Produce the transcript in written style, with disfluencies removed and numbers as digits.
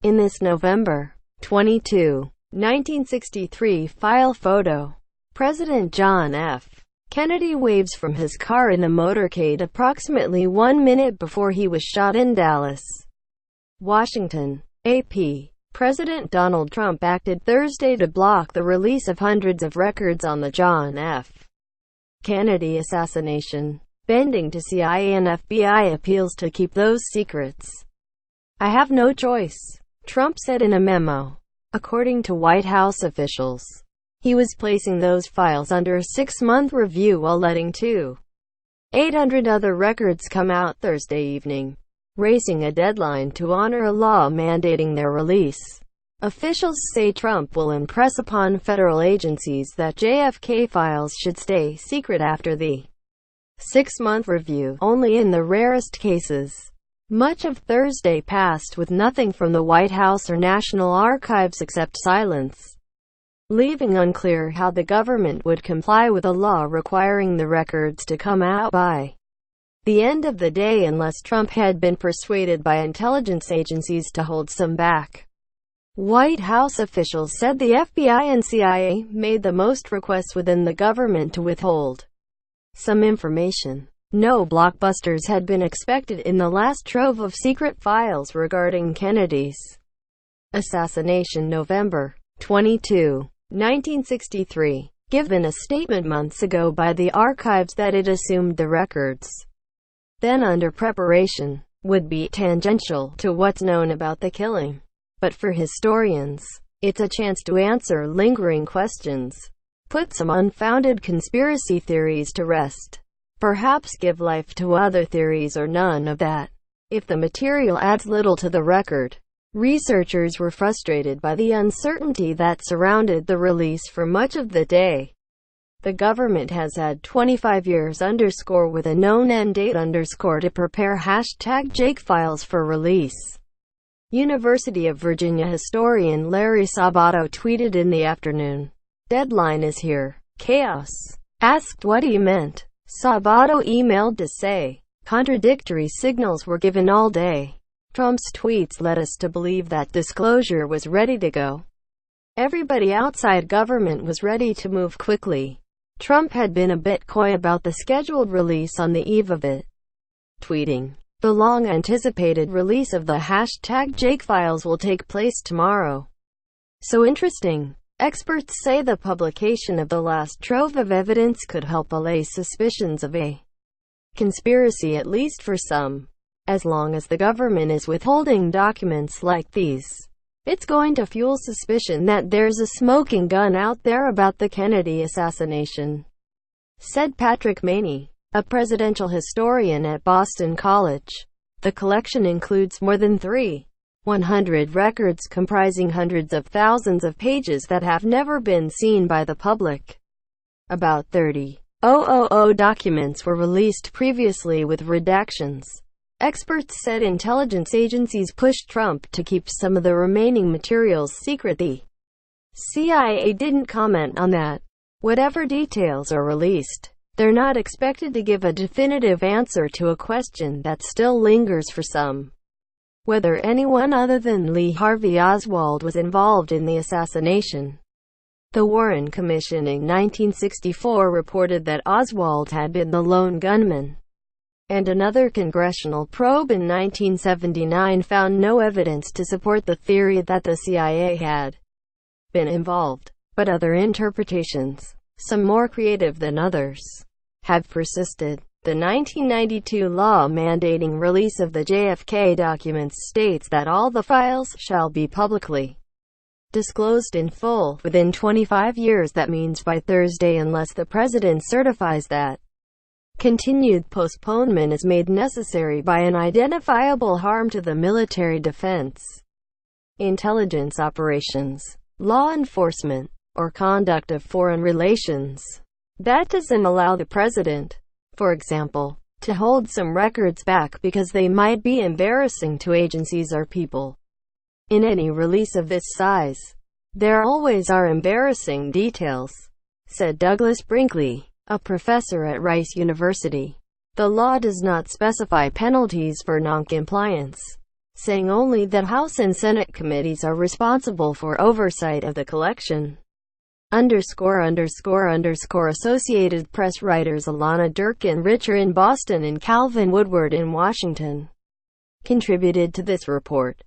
In this November 22, 1963 file photo, President John F. Kennedy waves from his car in the motorcade approximately 1 minute before he was shot in Dallas, Washington. AP. President Donald Trump acted Thursday to block the release of hundreds of records on the John F. Kennedy assassination, bending to CIA and FBI appeals to keep those secrets. "I have no choice," Trump said in a memo. According to White House officials, he was placing those files under a 6-month review while letting 800 other records come out Thursday evening, racing a deadline to honor a law mandating their release. Officials say Trump will impress upon federal agencies that JFK files should stay secret after the 6-month review, only in the rarest cases. Much of Thursday passed with nothing from the White House or National Archives except silence, leaving unclear how the government would comply with a law requiring the records to come out by the end of the day unless Trump had been persuaded by intelligence agencies to hold some back. White House officials said the FBI and CIA made the most requests within the government to withhold some information. No blockbusters had been expected in the last trove of secret files regarding Kennedy's assassination. November 22, 1963, given a statement months ago by the archives that it assumed the records, then under preparation, would be tangential to what's known about the killing. But for historians, it's a chance to answer lingering questions, put some unfounded conspiracy theories to rest, perhaps give life to other theories or none of that. If the material adds little to the record, researchers were frustrated by the uncertainty that surrounded the release for much of the day. The government has had 25 years with a known end date to prepare #Jake files for release. University of Virginia historian Larry Sabato tweeted in the afternoon, "Deadline is here." Chaos. Asked what he meant, Sabato emailed to say, "Contradictory signals were given all day. Trump's tweets led us to believe that disclosure was ready to go. Everybody outside government was ready to move quickly. Trump had been a bit coy about the scheduled release on the eve of it, tweeting, 'The long-anticipated release of the #Jake files will take place tomorrow.' So interesting. Experts say the publication of the last trove of evidence could help allay suspicions of a conspiracy, at least for some. As long as the government is withholding documents like these, it's going to fuel suspicion that there's a smoking gun out there about the Kennedy assassination," said Patrick Maney, a presidential historian at Boston College. The collection includes more than 300 records comprising hundreds of thousands of pages that have never been seen by the public. About 30,000 documents were released previously with redactions. Experts said intelligence agencies pushed Trump to keep some of the remaining materials secret. The CIA didn't comment on that. Whatever details are released, they're not expected to give a definitive answer to a question that still lingers for some: whether anyone other than Lee Harvey Oswald was involved in the assassination. The Warren Commission in 1964 reported that Oswald had been the lone gunman, and another congressional probe in 1979 found no evidence to support the theory that the CIA had been involved. But other interpretations, some more creative than others, have persisted. The 1992 law mandating release of the JFK documents states that all the files shall be publicly disclosed in full within 25 years. That means by Thursday, unless the president certifies that continued postponement is made necessary by an identifiable harm to the military defense, intelligence operations, law enforcement, or conduct of foreign relations. That doesn't allow the president, for example, to hold some records back because they might be embarrassing to agencies or people. In any release of this size, there always are embarrassing details, said Douglas Brinkley, a professor at Rice University. The law does not specify penalties for noncompliance. saying only that House and Senate committees are responsible for oversight of the collection. Associated Press writers Alana Durkin Richer in Boston and Calvin Woodward in Washington contributed to this report.